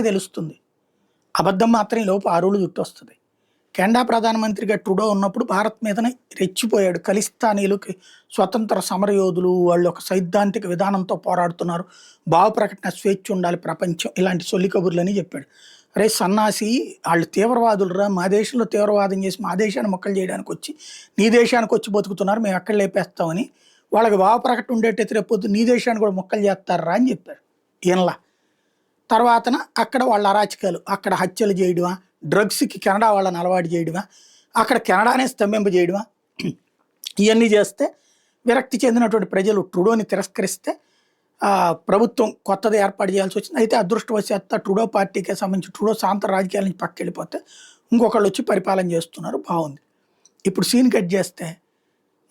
తెలుస్తుంది. అబద్ధం మాత్రం ఈ లోపు ఆరులు చుట్టొస్తుంది. కెనడా ప్రధానమంత్రిగా ట్రూడో ఉన్నప్పుడు భారత్ మీదనే రెచ్చిపోయాడు. ఖలిస్తానీయులకి స్వతంత్ర సమరయోధులు, వాళ్ళు ఒక సైద్ధాంతిక విధానంతో పోరాడుతున్నారు, భావ ప్రకటన స్వేచ్ఛ ఉండాలి ప్రపంచం, ఇలాంటి సొల్లి కబుర్లని చెప్పాడు. అరే సన్నాసి, వాళ్ళు తీవ్రవాదులురా, మా దేశంలో తీవ్రవాదం చేసి మా దేశాన్ని మొక్కలు చేయడానికి వచ్చి నీ దేశానికి వచ్చి బతుకుతున్నారు, మేము ఎక్కడ లేపేస్తామని. వాళ్ళకి భావ ప్రకటన ఉండేటైతే రేపొద్దు నీ దేశాన్ని కూడా మొక్కలు చేస్తారా అని చెప్పారు ఈయనలా. తర్వాతన అక్కడ వాళ్ళ అరాచకాలు, అక్కడ హత్యలు చేయడమా, డ్రగ్స్కి కెనడా వాళ్ళని అలవాటు చేయడమా, అక్కడ కెనడానే స్తంభింపజేయడమా, ఇవన్నీ చేస్తే విరక్తి చెందినటువంటి ప్రజలు ట్రూడోని తిరస్కరిస్తే ప్రభుత్వం కొత్తది ఏర్పాటు చేయాల్సి వచ్చింది. అయితే అదృష్టవశాత్తు ట్రూడో పార్టీకి సంబంధించి ట్రూడో సాంత రాజకీయాల నుంచి పక్కకి వెళ్ళిపోతే ఇంకొకళ్ళు వచ్చి పరిపాలన చేస్తున్నారు, బాగుంది. ఇప్పుడు సీన్ కట్ చేస్తే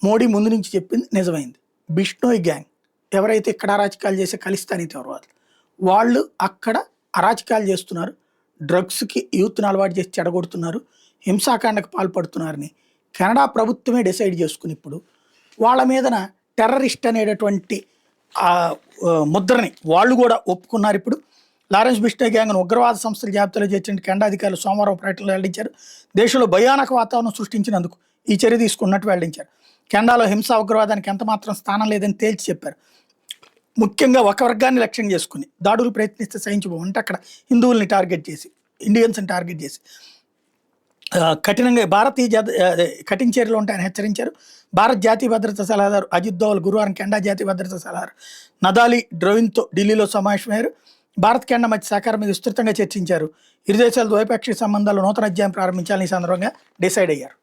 మోడీ ముందు నుంచి చెప్పింది నిజమైంది. బిష్నోయ్ గ్యాంగ్ ఎవరైతే ఇక్కడ అరాచకాలు చేసే ఖలిస్తానీ తీవ్రవాదులు, వాళ్ళు అక్కడ అరాచకాలు చేస్తున్నారు, డ్రగ్స్కి యూత్ని అలవాటు చేసి చెడగొడుతున్నారు, హింసాకాండకు పాల్పడుతున్నారని కెనడా ప్రభుత్వమే డిసైడ్ చేసుకుని ఇప్పుడు వాళ్ళ మీదన టెర్రరిస్ట్ అనేటటువంటి ముద్రని వాళ్ళు కూడా ఒప్పుకున్నారు. ఇప్పుడు లారెన్స్ బిష్నోయ్ గ్యాంగ్ను ఉగ్రవాద సంస్థల జాబితాలో చేర్చిన కెనడా అధికారులు సోమవారం ప్రకటనలో వెల్లడించారు. దేశంలో భయానక వాతావరణం సృష్టించినందుకు ఈ చర్య తీసుకున్నట్టు వెల్లడించారు. కెనడాలో హింసా ఉగ్రవాదానికి ఎంత మాత్రం స్థానం లేదని తేల్చి చెప్పారు. ముఖ్యంగా ఒక వర్గాన్ని లక్ష్యం చేసుకుని దాడులు ప్రయత్నిస్తే సహించబోం అంటే అక్కడ హిందువుల్ని టార్గెట్ చేసి, ఇండియన్స్ని టార్గెట్ చేసి కఠినంగా కఠిన చర్యలు ఉంటాయని హెచ్చరించారు. భారత జాతీయ భద్రతా సలహాదారు అజిత్ దోవల్ గురువారం కెనడా జాతీయ భద్రతా సలహాదారు నదాలి డ్రోవిన్తో ఢిల్లీలో సమావేశమయ్యారు. భారత్ కెనడా మధ్య సహకారం మీద విస్తృతంగా చర్చించారు. ఇరు దేశాల ద్వైపాక్షిక సంబంధాలు నూతన అధ్యాయం ప్రారంభించాలని ఈ సందర్భంగా డిసైడ్ అయ్యారు.